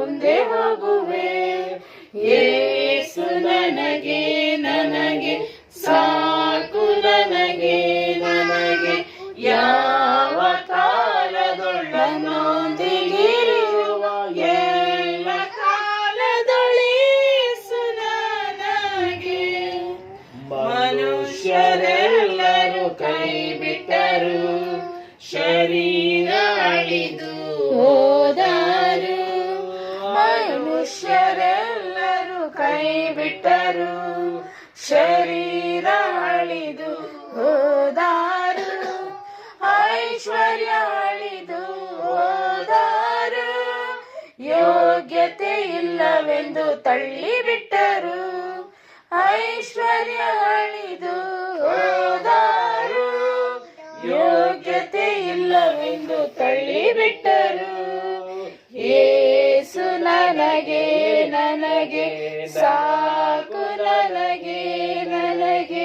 ಮುಂದೆ ಹೋಗುವೆ. ಯೇಸು ನನಗೆ ನನಗೆ ಸಾಕು, ನನಗೆ ನನಗೆ ಯಾವ ಕಾಲದೊಳ್ಳನೊಂದಿಗಿರುವ ಎಲ್ಲ ಕಾಲದೊಳೇಸು ನನಗೆ. ಮನುಷ್ಯರೆಲ್ಲರೂ ಕೈ ಬಿಟ್ಟರು, ಶರೀರ ಅಳಿದು ಹೋದರು. ಮನುಷ್ಯರೆಲ್ಲರೂ ಕೈ ಬಿಟ್ಟರು, ಶರೀರ ಅಳಿದು ಹೋದರು. ಐಶ್ವರ್ಯ ಅಳಿದು ಹೋದರು, ಯೋಗ್ಯತೆ ಇಲ್ಲವೆಂದು ತಳ್ಳಿಬಿಟ್ಟರು. ಐಶ್ವರ್ಯ ಅಳಿದು ಹೋದರು, ಯೋಗ್ಯತೆ ಇಲ್ಲವೆಂದು ತಳ್ಳಿಬಿಟ್ಟರು. ಯೇಸು ನನಗೆ ನನಗೆ ಸಾಕು, ನನಗೆ ನನಗೆ